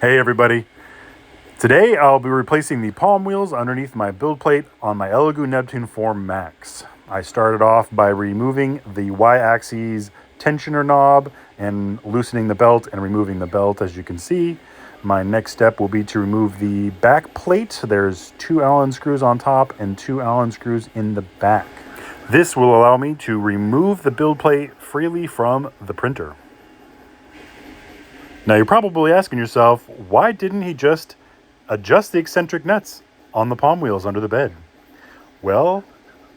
Hey everybody. Today I'll be replacing the palm wheels underneath my build plate on my Elegoo Neptune 4 Max. I started off by removing the Y-axis tensioner knob and loosening the belt and removing the belt, as you can see. My next step will be to remove the back plate. There's 2 Allen screws on top and 2 Allen screws in the back. This will allow me to remove the build plate freely from the printer. Now you're probably asking yourself, why didn't he just adjust the eccentric nuts on the palm wheels under the bed? Well,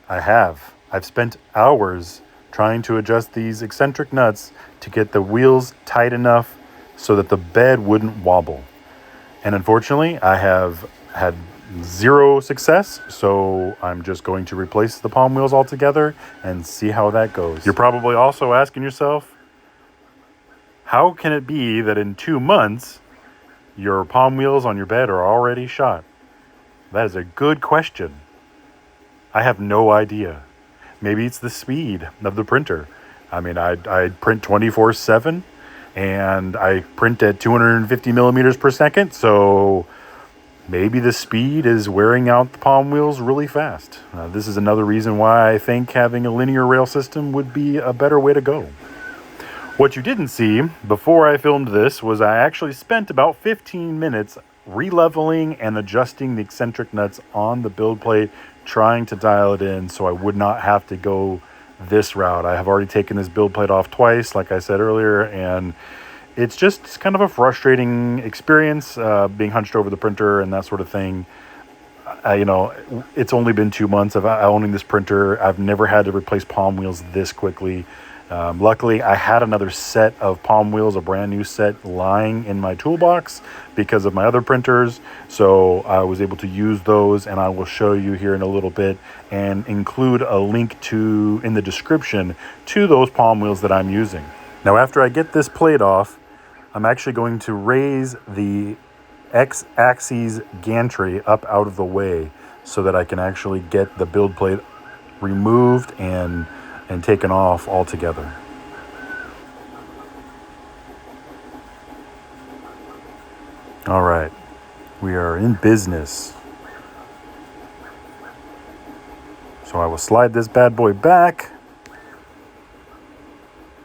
I've spent hours trying to adjust these eccentric nuts to get the wheels tight enough so that the bed wouldn't wobble. And unfortunately, I have had zero success, so I'm just going to replace the palm wheels altogether and see how that goes. You're probably also asking yourself, how can it be that in 2 months, your palm wheels on your bed are already shot? That is a good question. I have no idea. Maybe it's the speed of the printer. I mean, I print 24/7, and I print at 250 millimeters per second, so maybe the speed is wearing out the palm wheels really fast. This is another reason why I think having a linear rail system would be a better way to go. What you didn't see before I filmed this was I actually spent about 15 minutes re-leveling and adjusting the eccentric nuts on the build plate, trying to dial it in so I would not have to go this route. I have already taken this build plate off twice, like I said earlier, and it's just kind of a frustrating experience being hunched over the printer and that sort of thing. It's only been 2 months of owning this printer. I've never had to replace palm wheels this quickly. Luckily, I had another set of palm wheels, a brand new set, lying in my toolbox because of my other printers. So I was able to use those, and I will show you here in a little bit and include a link in the description to those palm wheels that I'm using. Now, after I get this plate off, I'm actually going to raise the X-axis gantry up out of the way so that I can actually get the build plate removed and taken off altogether. All right, we are in business. So I will slide this bad boy back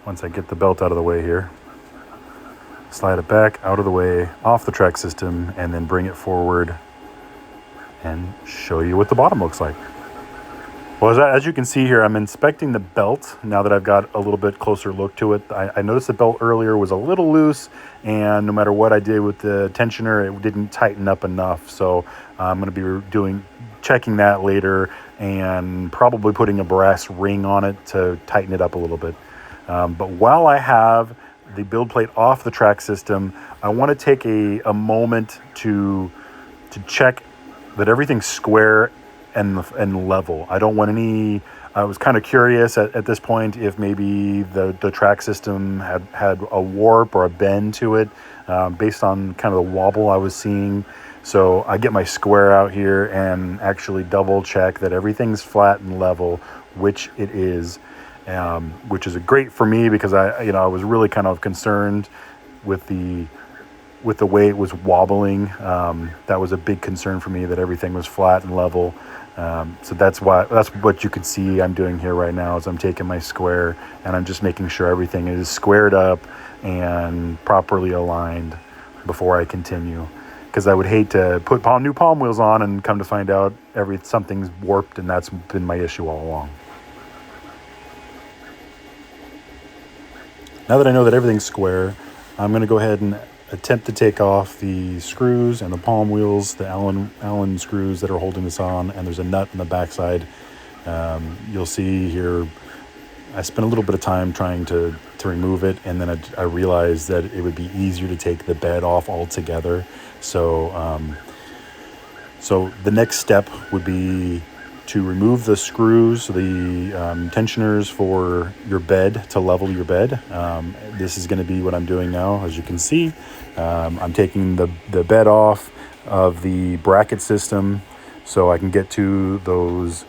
once I get the belt out of the way here. Slide it back out of the way, off the track system, and then bring it forward and show you what the bottom looks like. Well, as you can see here, I'm inspecting the belt now that I've got a little bit closer look to it. I noticed the belt earlier was a little loose, and no matter what I did with the tensioner, it didn't tighten up enough. So I'm going to be checking that later and probably putting a brass ring on it to tighten it up a little bit. But while I have the build plate off the track system, I want to take a moment to check that everything's square and level. I don't want any. I was kind of curious at this point if maybe the track system had a warp or a bend to it based on kind of the wobble I was seeing. So I get my square out here and actually double check that everything's flat and level, which it is, which is great for me because I was really kind of concerned with the way it was wobbling. That was a big concern for me, that everything was flat and level. So that's what you can see I'm doing here right now is I'm taking my square and I'm just making sure everything is squared up and properly aligned before I continue, because I would hate to put new palm wheels on and come to find out something's warped, and that's been my issue all along. Now that I know that everything's square, I'm going to go ahead and attempt to take off the screws and the palm wheels, the Allen screws that are holding this on, and there's a nut in the backside. You'll see here, I spent a little bit of time trying to remove it, and then I realized that it would be easier to take the bed off altogether. So the next step would be to remove the screws, the tensioners for your bed, to level your bed. This is going to be what I'm doing now. As you can see, I'm taking the bed off of the bracket system so I can get to those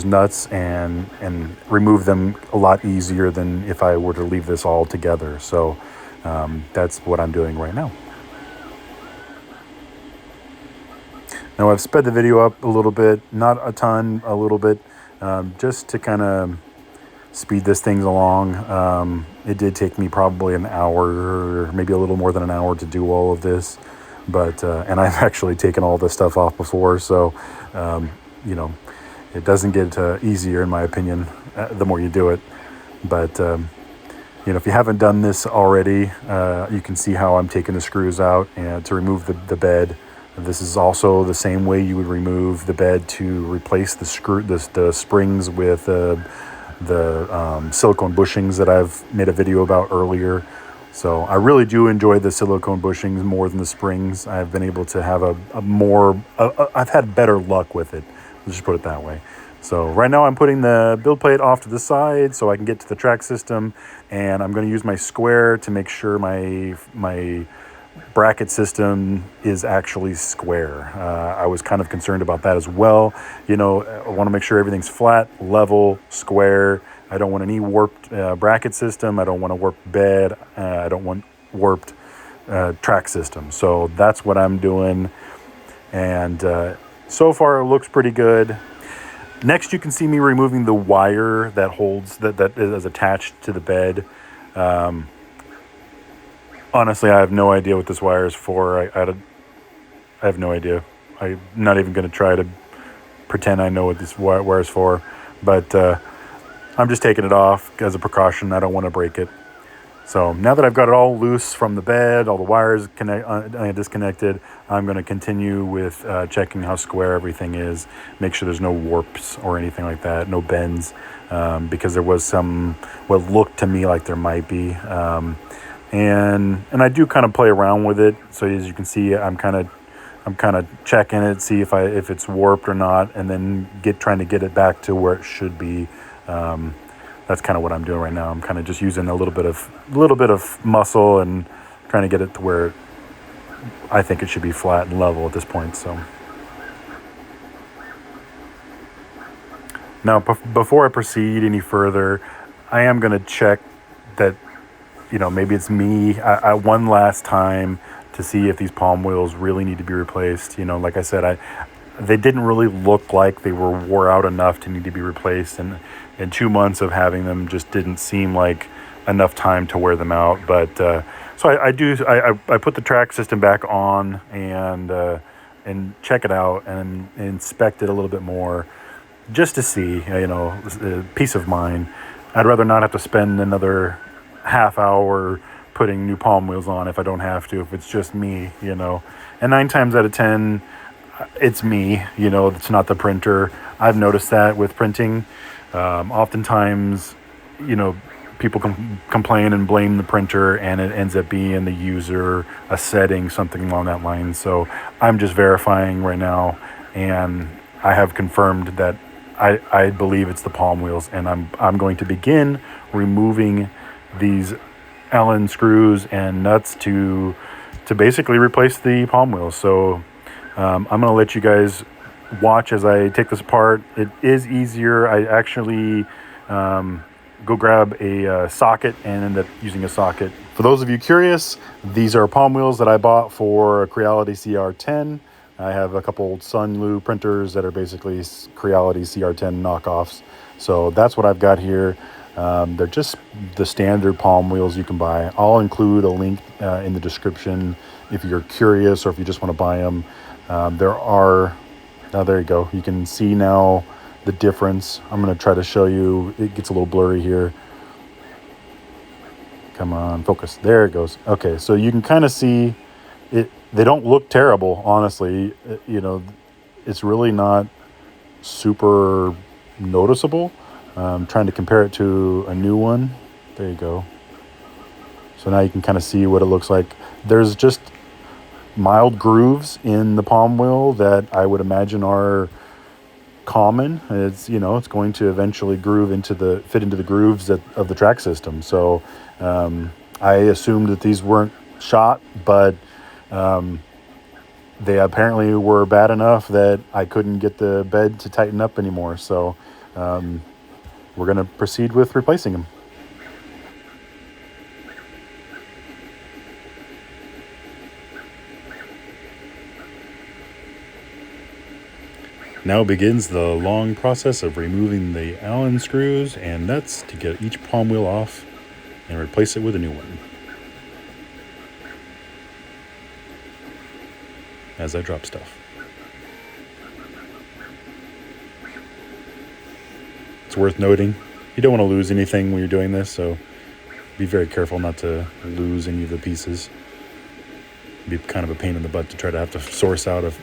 nuts and remove them a lot easier than if I were to leave this all together. So that's what I'm doing right now. Now I've sped the video up a little bit, not a ton, a little bit, just to kind of speed this thing along. It did take me probably an hour, maybe a little more than an hour to do all of this, but and I've actually taken all this stuff off before, so you know, it doesn't get easier in my opinion the more you do it. But you know, if you haven't done this already, you can see how I'm taking the screws out and to remove the bed. This is also the same way you would remove the bed to replace the springs with the silicone bushings that I've made a video about earlier. So I really do enjoy the silicone bushings more than the springs. I've been able to have I've had better luck with it. Let's just put it that way. So right now I'm putting the build plate off to the side so I can get to the track system, and I'm going to use my square to make sure my bracket system is actually square. I was kind of concerned about that as well. You know, I want to make sure everything's flat, level, square. I don't want any warped bracket system. I don't want a warped bed. I don't want warped track system. So that's what I'm doing. And so far it looks pretty good. Next, you can see me removing the wire that holds, that is attached to the bed. Honestly, I have no idea what this wire is for. I have no idea. I'm not even going to try to pretend I know what this wire is for. But I'm just taking it off as a precaution. I don't want to break it. So now that I've got it all loose from the bed, all the wires disconnected, I'm going to continue with checking how square everything is. Make sure there's no warps or anything like that, no bends, because there was what looked to me like there might be. And I do kind of play around with it. So as you can see, I'm kind of checking it, see if it's warped or not, and then trying to get it back to where it should be. That's kind of what I'm doing right now. I'm kind of just using a little bit of muscle and trying to get it to where I think it should be flat and level at this point. So now, before I proceed any further, I am going to check that, you know, maybe it's me. I one last time to see if these palm wheels really need to be replaced. You know, like I said, they didn't really look like they were wore out enough to need to be replaced, and 2 months of having them just didn't seem like enough time to wear them out. But so I put the track system back on and check it out and inspect it a little bit more, just to see, you know, peace of mind. I'd rather not have to spend another half hour putting new palm wheels on if I don't have to, if it's just me, you know. And 9 times out of 10, it's me, you know, it's not the printer. I've noticed that with printing. Oftentimes, you know, people complain and blame the printer, and it ends up being the user, a setting, something along that line. So I'm just verifying right now, and I have confirmed that I believe it's the palm wheels, and I'm going to begin removing these Allen screws and nuts to basically replace the palm wheels. So I'm going to let you guys watch as I take this apart. It is easier. I actually go grab a socket and end up using a socket. For those of you curious, these are palm wheels that I bought for a Creality CR10. I have a couple old Sunlu printers that are basically Creality CR10 knockoffs. So that's what I've got here. They're just the standard palm wheels you can buy. I'll include a link in the description if you're curious or if you just want to buy them. There you go. You can see now the difference. I'm going to try to show you. It gets a little blurry here. Come on, focus. There it goes. Okay, so you can kind of see it. They don't look terrible, honestly. You know, it's really not super noticeable. I'm trying to compare it to a new one. There you go. So now you can kind of see what it looks like. There's just mild grooves in the palm wheel that I would imagine are common. It's, you know, it's going to eventually fit into the grooves of the track system. So I assumed that these weren't shot, but they apparently were bad enough that I couldn't get the bed to tighten up anymore. So we're going to proceed with replacing them. Now begins the long process of removing the Allen screws and nuts to get each palm wheel off and replace it with a new one. As I drop stuff. It's worth noting, you don't want to lose anything when you're doing this, so be very careful not to lose any of the pieces. It'd be kind of a pain in the butt to try to have to source out of,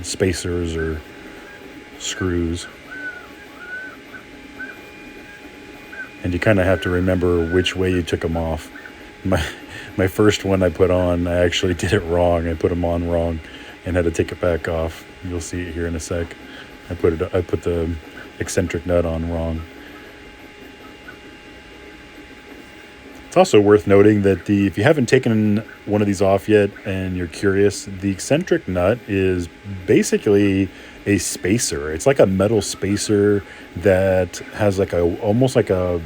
spacers or screws. And you kind of have to remember which way you took them off. My first one I put on, I actually did it wrong. I put them on wrong and had to take it back off. You'll see it here in a sec. I put the eccentric nut on wrong. It's also worth noting that if you haven't taken one of these off yet and you're curious, the eccentric nut is basically a spacer. It's like a metal spacer that has almost like a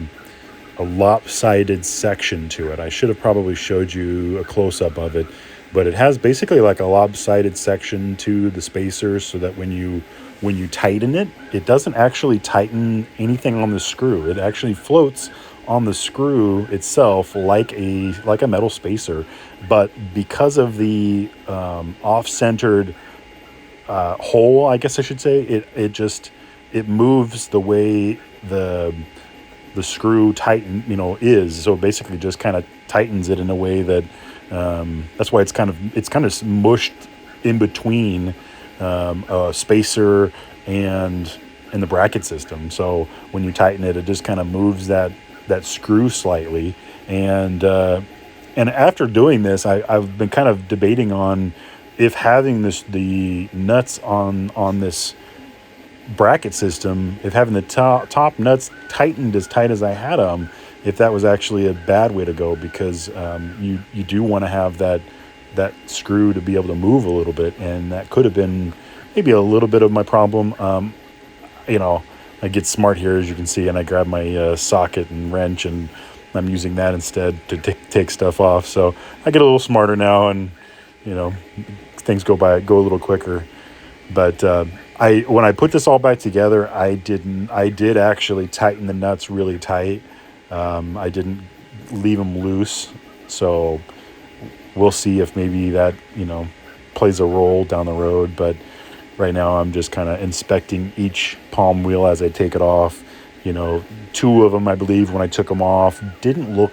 lopsided section to it. I should have probably showed you a close-up of it, but it has basically like a lopsided section to the spacer so that when you tighten it, it doesn't actually tighten anything on the screw. It actually floats on the screw itself like a metal spacer, but because of the off-centered hole, I guess I should say, it moves the way the screw is. So it basically just kind of tightens it in a way that that's why it's kind of smushed in between a spacer and the bracket system. So when you tighten it, it just kind of moves that screw slightly. And after doing this, I've been kind of debating on if having the nuts on this bracket system, if having the top nuts tightened as tight as I had them, if that was actually a bad way to go, because you do want to have that screw to be able to move a little bit, and that could have been maybe a little bit of my problem. I get smart here, as you can see, and I grab my socket and wrench, and I'm using that instead to take stuff off. So I get a little smarter now, and things go a little quicker. But when I put this all back together, I did actually tighten the nuts really tight. I didn't leave them loose, so we'll see if maybe that plays a role down the road. But right now, I'm just kind of inspecting each palm wheel as I take it off. Two of them, I believe, when I took them off, didn't look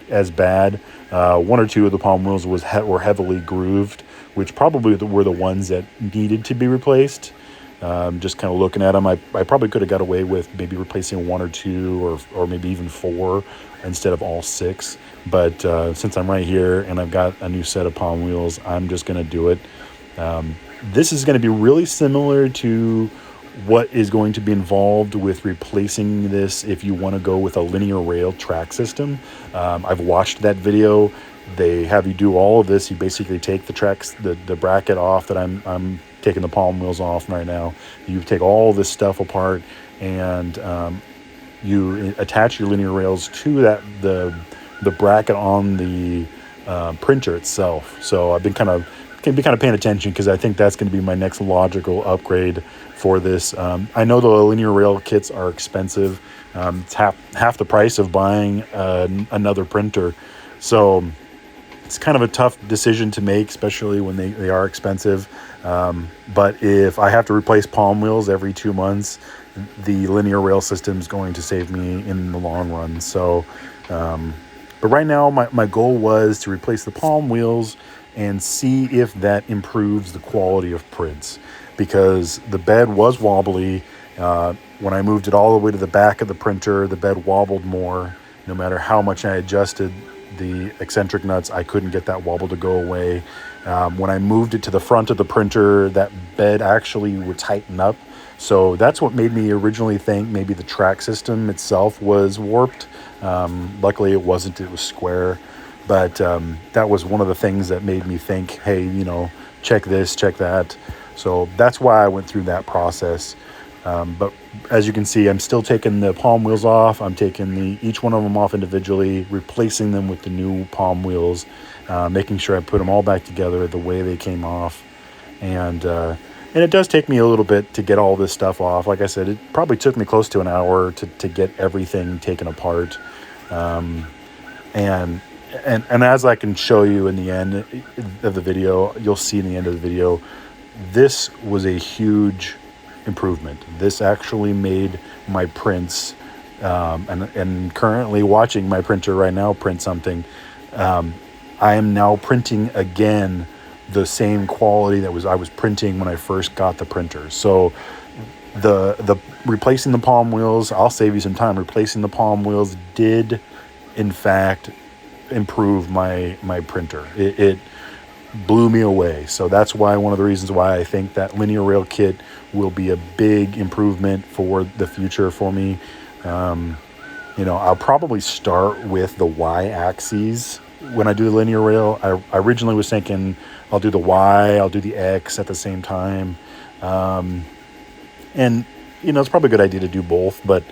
as bad. One or two of the palm wheels were heavily grooved, which probably were the ones that needed to be replaced. Just kind of looking at them, I probably could have got away with maybe replacing one or two or maybe even four instead of all six. But since I'm right here and I've got a new set of palm wheels, I'm just going to do it. This is going to be really similar to what is going to be involved with replacing this if you want to go with a linear rail track system. I've watched that video. They have you do all of this. You basically take the tracks, the bracket off that I'm taking the palm wheels off right now. You take all this stuff apart and you attach your linear rails to the bracket on the printer itself. So I've been kind of paying attention, because I think that's going to be my next logical upgrade for this. I know the linear rail kits are expensive. It's half the price of buying another printer. So it's kind of a tough decision to make, especially when they are expensive. But if I have to replace palm wheels every 2 months, the linear rail system is going to save me in the long run. So, but right now my goal was to replace the palm wheels and see if that improves the quality of prints, because the bed was wobbly. When I moved it all the way to the back of the printer, the bed wobbled more. No matter how much I adjusted the eccentric nuts, I couldn't get that wobble to go away. When I moved it to the front of the printer, that bed actually would tighten up. So that's what made me originally think maybe the track system itself was warped. Luckily it wasn't, it was square. But that was one of the things that made me think, hey, check this, check that. So that's why I went through that process. But as you can see, I'm still taking the palm wheels off. I'm taking each one of them off individually, replacing them with the new palm wheels, making sure I put them all back together the way they came off. And And it does take me a little bit to get all this stuff off. Like I said, it probably took me close to an hour to get everything taken apart. And as I can show you in the end of the video, you'll see in the end of the video, this was a huge improvement. This actually made my prints, and currently watching my printer right now print something. I am now printing again the same quality that I was printing when I first got the printer. So the replacing the palm wheels, I'll save you some time. Replacing the palm wheels did in fact improve my printer. It blew me away. So that's why, one of the reasons why I think that linear rail kit will be a big improvement for the future for me. I'll probably start with the Y-axis when I do the linear rail. I originally was thinking I'll do the Y, I'll do the X at the same time. And it's probably a good idea to do both, but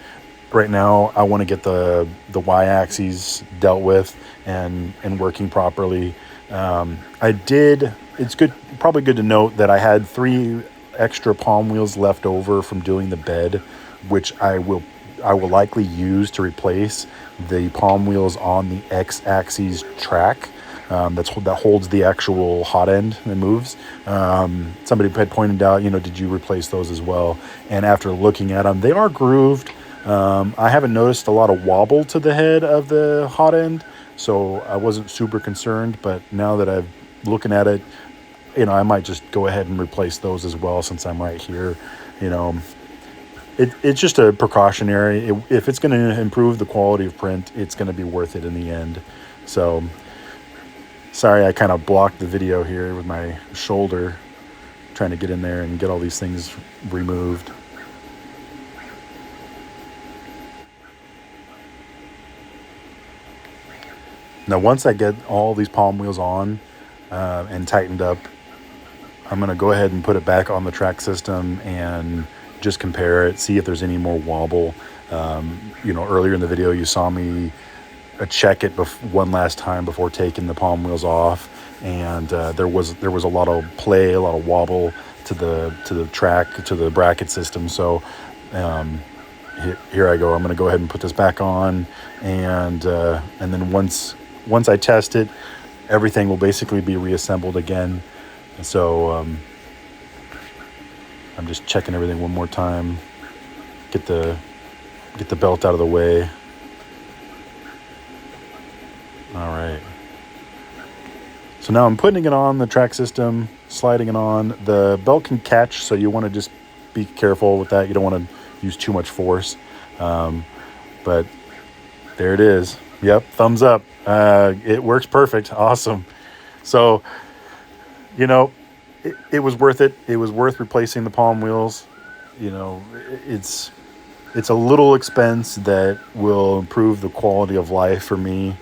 right now I want to get the Y-axis dealt with and working properly. It's probably good to note that I had 3 extra palm wheels left over from doing the bed, which I will likely use to replace the palm wheels on the X-axis track. That holds the actual hot end and moves. Somebody had pointed out, did you replace those as well? And after looking at them, they are grooved. I haven't noticed a lot of wobble to the head of the hot end, so I wasn't super concerned. But now that I'm looking at it, I might just go ahead and replace those as well, since I'm right here. It's just a precautionary. If it's going to improve the quality of print, it's going to be worth it in the end. So sorry, I kind of blocked the video here with my shoulder, trying to get in there and get all these things removed. Now, once I get all these palm wheels on and tightened up, I'm going to go ahead and put it back on the track system and just compare it, see if there's any more wobble. Earlier in the video, you saw me check it one last time before taking the palm wheels off, and there was a lot of play, a lot of wobble to the track, to the bracket system. So here I go. I'm going to go ahead and put this back on, and then once I test it, everything will basically be reassembled again. And so I'm just checking everything one more time, get the belt out of the way. All right. So now I'm putting it on the track system, sliding it on. The belt can catch, so you want to just be careful with that. You don't want to use too much force. But there it is. Yep, thumbs up. It works perfect. Awesome. So, it was worth it. It was worth replacing the palm wheels. It's a little expense that will improve the quality of life for me,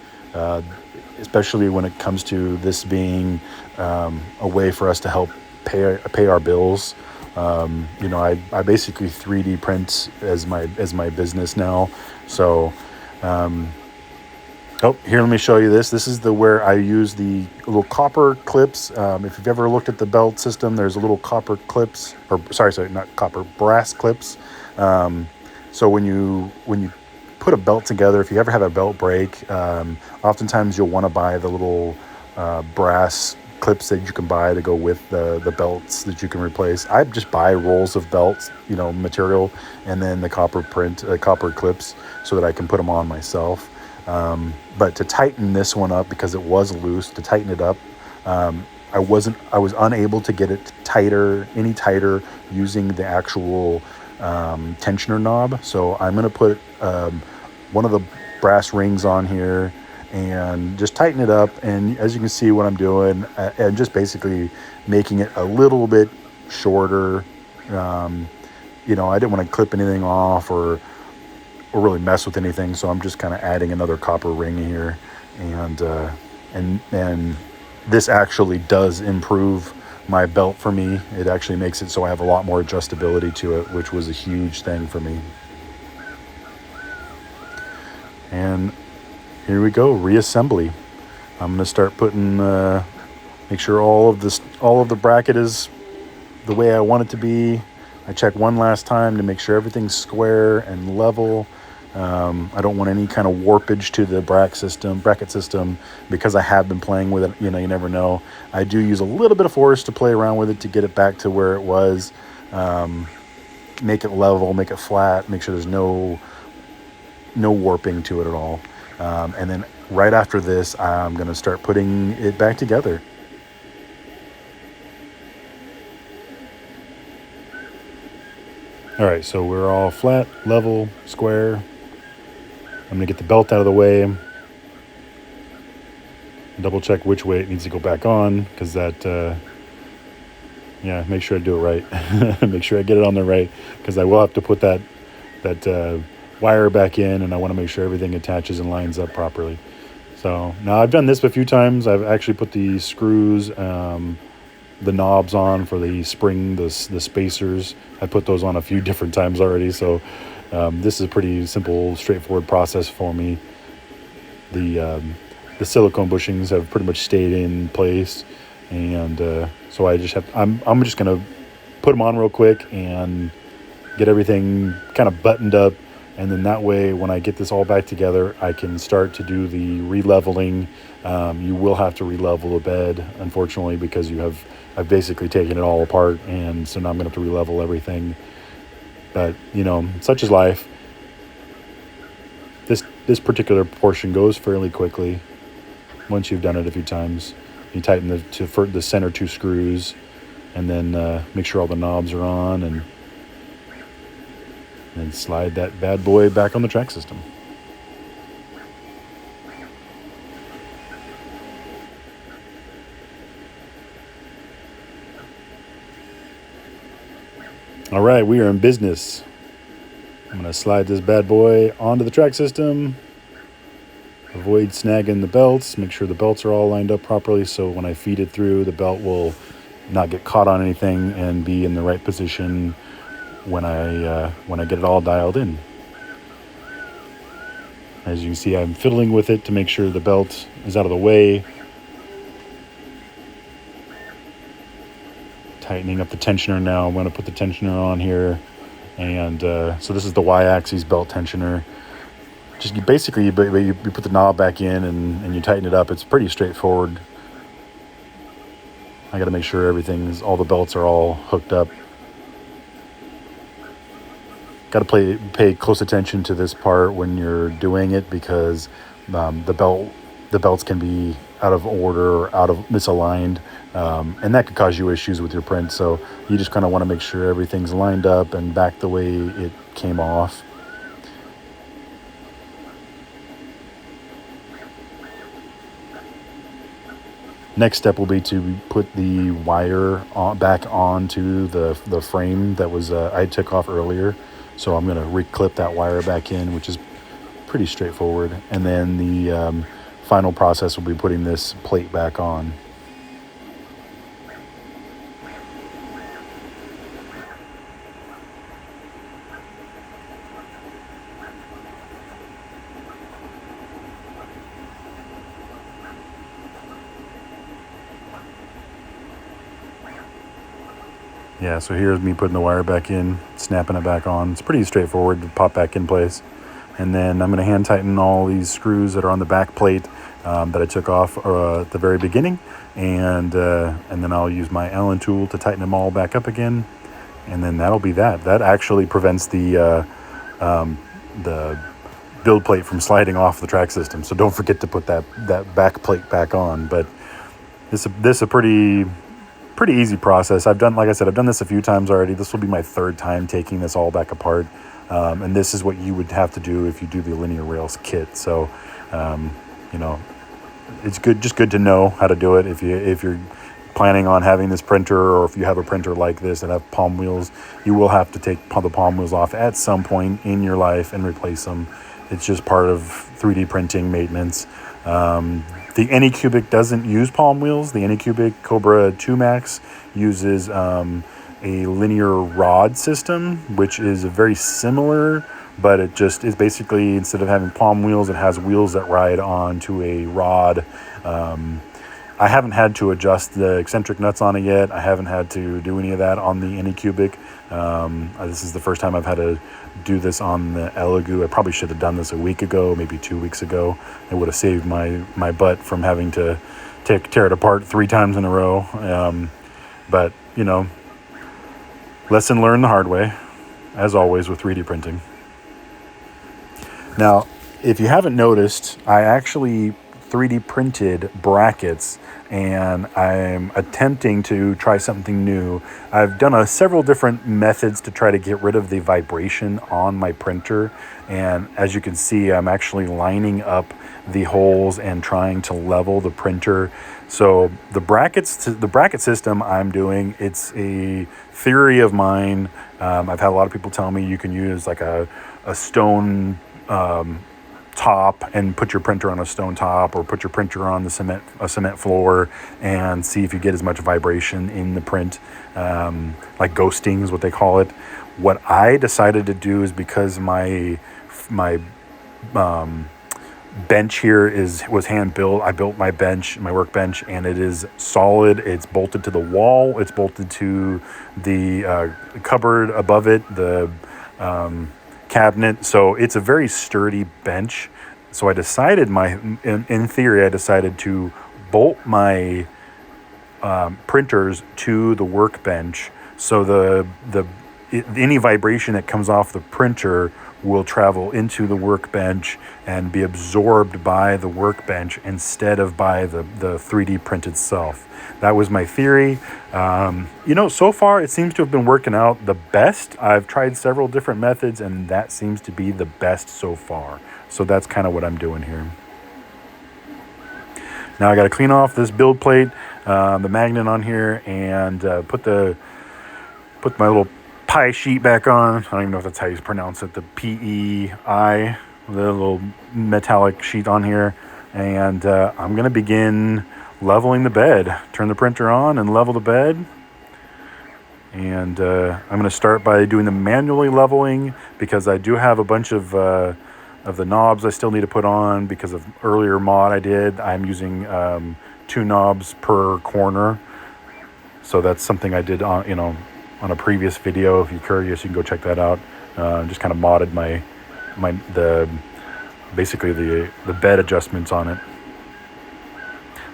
especially when it comes to this being a way for us to help pay our bills. I basically 3D print as my business now. So, here, let me show you this. This is where I use the little copper clips. If you've ever looked at the belt system, there's a little copper clips, or sorry, not copper, brass clips. So when you put a belt together, if you ever have a belt break, oftentimes you'll want to buy the little brass clips that you can buy to go with the belts that you can replace. I just buy rolls of belts, material, and then the copper clips so that I can put them on myself. But to tighten this one up, because it was loose, to tighten it up, I was unable to get it any tighter using the actual tensioner knob. So I'm going to put one of the brass rings on here and just tighten it up. And as you can see what I'm doing, and just basically making it a little bit shorter. I didn't want to clip anything off or really mess with anything, so I'm just kind of adding another copper ring here, and this actually does improve my belt for me. It actually makes it so I have a lot more adjustability to it, which was a huge thing for me. And here we go, reassembly. I'm going to start putting make sure all of the bracket is the way I want it to be. I check one last time to make sure everything's square and level. I don't want any kind of warpage to the bracket system, because I have been playing with it. You never know. I do use a little bit of force to play around with it to get it back to where it was. Make it level, make it flat, make sure there's no warping to it at all. And then right after this, I'm going to start putting it back together. All right, so we're all flat, level, square. I'm going to get the belt out of the way. Double check which way it needs to go back on, because that, make sure I do it right. Make sure I get it on there right, because I will have to put that wire back in, and I want to make sure everything attaches and lines up properly. So now I've done this a few times. I've actually put the screws, the knobs on for the spring, the spacers. I put those on a few different times already. So this is a pretty simple, straightforward process for me. The silicone bushings have pretty much stayed in place, and so I just have. I'm just gonna put them on real quick and get everything kind of buttoned up. And then that way, when I get this all back together, I can start to do the re-leveling. You will have to re-level the bed, unfortunately, because I've basically taken it all apart, and so now I'm going to have to re-level everything. But, such is life. This particular portion goes fairly quickly once you've done it a few times. You tighten the center 2 screws, and then make sure all the knobs are on, and then slide that bad boy back on the track system. All right, we are in business. I'm going to slide this bad boy onto the track system. Avoid snagging the belts. Make sure the belts are all lined up properly, so when I feed it through, the belt will not get caught on anything and be in the right position when I get it all dialed in. As you can see, I'm fiddling with it to make sure the belt is out of the way. Tightening up the tensioner now. I'm going to put the tensioner on here. And so this is the Y-axis belt tensioner. Just you put the knob back in and you tighten it up. It's pretty straightforward. I got to make sure all the belts are all hooked up. Got to pay close attention to this part when you're doing it, because the belts can be out of order or out of misaligned, and that could cause you issues with your print. So you just kind of want to make sure everything's lined up and back the way it came off. Next step will be to put the wire back onto the frame that was I took off earlier. So I'm going to reclip that wire back in, which is pretty straightforward. And then the final process will be putting this plate back on. Yeah, so here's me putting the wire back in, snapping it back on. It's pretty straightforward to pop back in place. And then I'm going to hand tighten all these screws that are on the back plate that I took off at the very beginning. And then I'll use my Allen tool to tighten them all back up again. And then that'll be that. That actually prevents the build plate from sliding off the track system. So don't forget to put that back plate back on. But this is a pretty easy process. Like I said, I've done this a few times already. This will be my 3rd time taking this all back apart. And this is what you would have to do if you do the linear rails kit. So, it's good to know how to do it. If you're planning on having this printer, or if you have a printer like this that have POM wheels, you will have to take the POM wheels off at some point in your life and replace them. It's just part of 3D printing maintenance. The Anycubic doesn't use POM wheels. The Anycubic Cobra 2 Max uses a linear rod system, which is very similar, but it just is basically, instead of having POM wheels, it has wheels that ride onto a rod. I haven't had to adjust the eccentric nuts on it yet. I haven't had to do any of that on the Anycubic. This is the first time I've had to do this on the Elegoo. I probably should have done this a week ago, maybe 2 weeks ago. It would have saved my butt from having to tear it apart 3 times in a row. But, you know, lesson learned the hard way, as always with 3D printing. Now, if you haven't noticed, I actually 3D printed brackets, and I'm attempting to try something new. I've done several different methods to try to get rid of the vibration on my printer, and as you can see, I'm actually lining up the holes and trying to level the printer. So the bracket system I'm doing, it's a theory of mine. I've had a lot of people tell me you can use like a stone top and put your printer on a stone top, or put your printer on a cement floor and see if you get as much vibration in the print, like ghosting is what they call it. What I decided to do is, because my bench here was hand built. I built my workbench, and it is solid. It's bolted to the wall. It's bolted to the cupboard above it, the cabinet. So it's a very sturdy bench. So I decided in theory, I decided to bolt my printers to the workbench. So any vibration that comes off the printer will travel into the workbench and be absorbed by the workbench instead of by the 3D print itself. That was my theory. So far it seems to have been working out the best. I've tried several different methods, and that seems to be the best so far. So that's kind of what I'm doing here. Now I got to clean off this build plate, the magnet on here, and put my little pie sheet back on. I don't even know if that's how you pronounce it, the PEI, the little metallic sheet on here. And I'm going to begin leveling the bed. Turn the printer on and level the bed. And I'm going to start by doing the manually leveling, because I do have a bunch of the knobs I still need to put on because of earlier mod I did. I'm using 2 knobs per corner. So that's something I did on a previous video. If you're curious, you can go check that out. Just kind of modded basically the bed adjustments on it.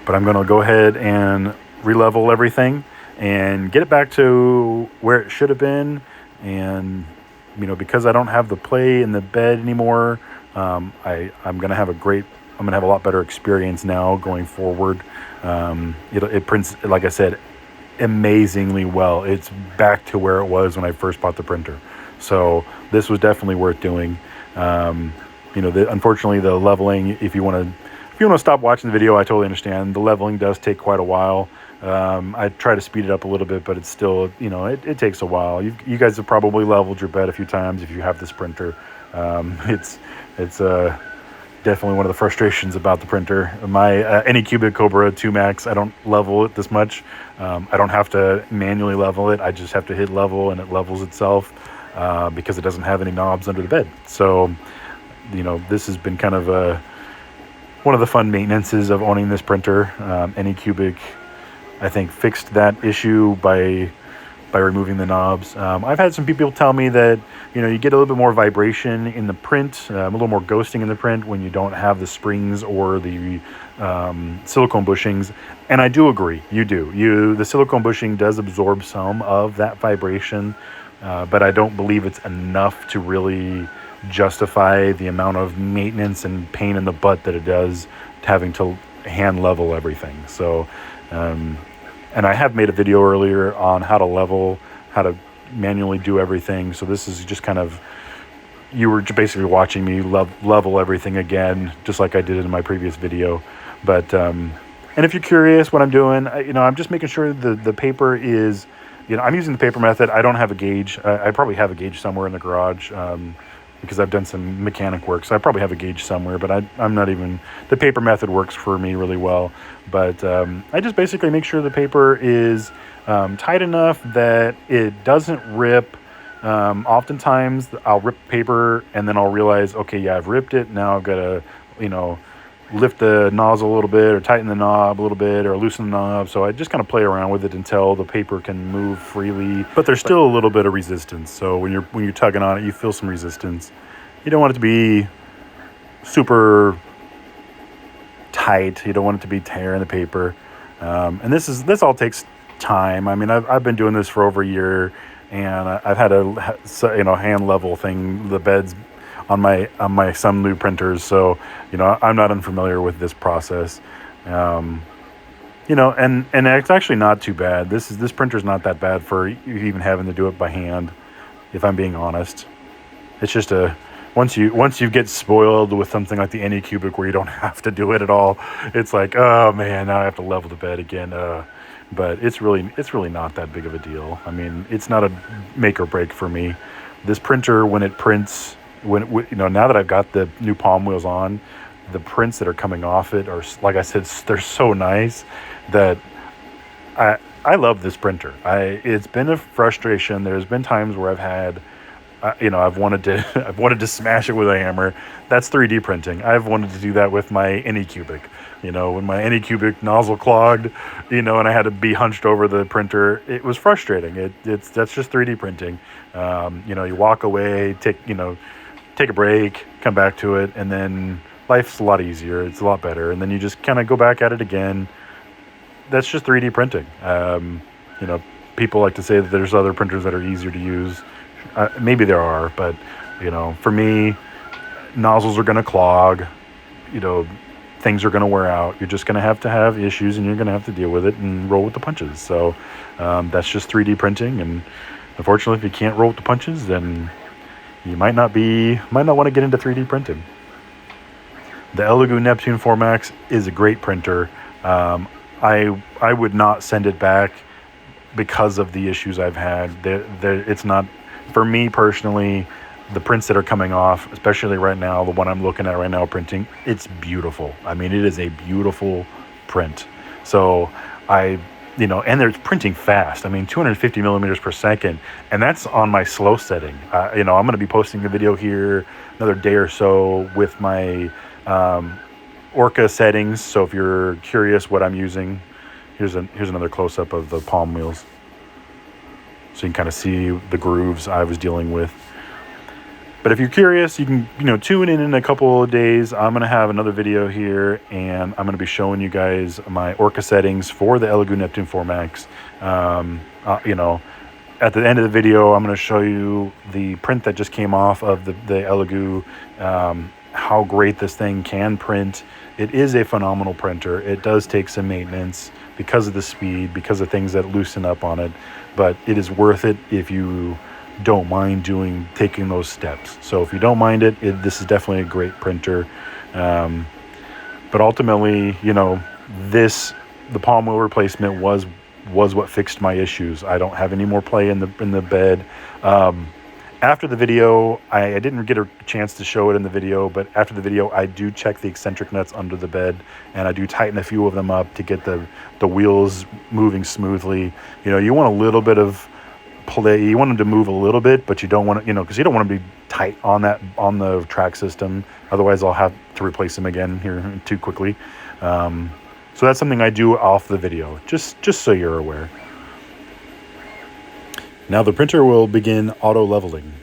But I'm going to go ahead and re-level everything and get it back to where it should have been. And because I don't have the play in the bed anymore, I'm going to have a lot better experience now going forward. It prints, like I said, amazingly well. It's back to where it was when I first bought the printer. So this was definitely worth doing. Unfortunately, the leveling, if you want to stop watching the video, I totally understand. The leveling does take quite a while. I try to speed it up a little bit, but it's still, it takes a while. You guys have probably leveled your bed a few times if you have this printer. It's definitely one of the frustrations about the printer. My Anycubic Cobra 2 Max, I don't level it this much. I don't have to manually level it. I just have to hit level and it levels itself, because it doesn't have any knobs under the bed. So, this has been kind of one of the fun maintenances of owning this printer. Anycubic, I think, fixed that issue by removing the knobs. I've had some people tell me that you get a little bit more vibration in the print, a little more ghosting in the print when you don't have the springs or the silicone bushings, and I do agree. The silicone bushing does absorb some of that vibration, but I don't believe it's enough to really justify the amount of maintenance and pain in the butt that it does having to hand level everything. So and I have made a video earlier on how to manually do everything. So this is just kind of, you were basically watching me level everything again, just like I did in my previous video. But and if you're curious what I'm doing, I'm just making sure the paper is, I'm using the paper method. I don't have a gauge. I probably have a gauge somewhere in the garage, because I've done some mechanic work. So I probably have a gauge somewhere, but I'm not even, the paper method works for me really well. But I just basically make sure the paper is tight enough that it doesn't rip. Oftentimes I'll rip paper and then I'll realize, okay, yeah, I've ripped it. Now I've got to, lift the nozzle a little bit or tighten the knob a little bit or loosen the knob. So I just kind of play around with it until the paper can move freely, but there's still a little bit of resistance. So when you're tugging on it, you feel some resistance. You don't want it to be super tight. You don't want it to be tearing the paper. And this all takes time. I mean, I've been doing this for over a year, and I've had a hand level thing, the beds on my some new printers. So I'm not unfamiliar with this process. And it's actually not too bad. This printer's not that bad for you even having to do it by hand, if I'm being honest. It's just once you get spoiled with something like the Anycubic where you don't have to do it at all, it's like, oh man, now I have to level the bed again. But it's really not that big of a deal. I mean, it's not a make or break for me. This printer, when it prints, now that I've got the new POM wheels on, the prints that are coming off it are, like I said, they're so nice that I love this printer. It's been a frustration. There's been times where I've had, I've wanted to smash it with a hammer. That's 3D printing. I've wanted to do that with my Anycubic. When my Anycubic nozzle clogged, and I had to be hunched over the printer, it was frustrating. That's just 3D printing. You walk away, take a break, come back to it, and then life's a lot easier. It's a lot better. And then you just kind of go back at it again. That's just 3D printing. People like to say that there's other printers that are easier to use. Maybe there are, but for me, nozzles are going to clog. Things are going to wear out. You're just going to have issues, and you're going to have to deal with it and roll with the punches. So that's just 3D printing. And unfortunately, if you can't roll with the punches, then you might not want to get into 3D printing. The Elegoo Neptune 4 Max is a great printer. I would not send it back because of the issues I've had. It's not, for me personally, the prints that are coming off, especially right now, the one I'm looking at right now printing, it's beautiful. I mean, it is a beautiful print. So and they're printing fast. I mean, 250 millimeters per second, and that's on my slow setting. I'm going to be posting a video here another day or so with my Orca settings. So if you're curious what I'm using, here's another close-up of the POM wheels, so you can kind of see the grooves I was dealing with. But if you're curious, you can tune in a couple of days. I'm going to have another video here, and I'm going to be showing you guys my Orca settings for the Elegoo Neptune 4 Max. At the end of the video, I'm going to show you the print that just came off of the Elegoo, how great this thing can print. It is a phenomenal printer. It does take some maintenance because of the speed, because of things that loosen up on it, but it is worth it if you don't mind taking those steps. So if you don't mind it, this is definitely a great printer. But ultimately, the POM Wheel Replacement was what fixed my issues. I don't have any more play in the bed. After the video, I didn't get a chance to show it in the video, but after the video, I do check the eccentric nuts under the bed, and I do tighten a few of them up to get the wheels moving smoothly. You want a little bit of play. You want them to move a little bit, but you don't want to, because you don't want to be tight on the track system. Otherwise, I'll have to replace them again here too quickly. So that's something I do off the video, just so you're aware. Now the printer will begin auto leveling.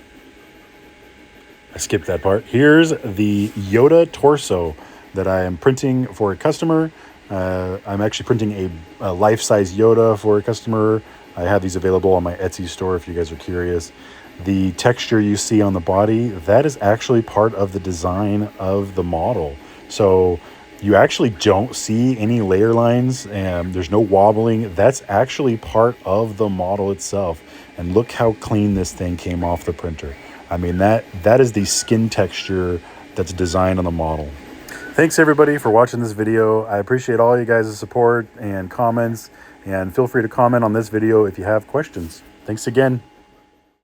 I skipped that part. Here's the Yoda torso that I am printing for a customer. I'm actually printing a life-size Yoda for a customer. I have these available on my Etsy store if you guys are curious. The texture you see on the body, that is actually part of the design of the model. So you actually don't see any layer lines, and there's no wobbling. That's actually part of the model itself. And look how clean this thing came off the printer. I mean, that is the skin texture that's designed on the model. Thanks everybody for watching this video. I appreciate all you guys' support and comments, and feel free to comment on this video if you have questions. Thanks again.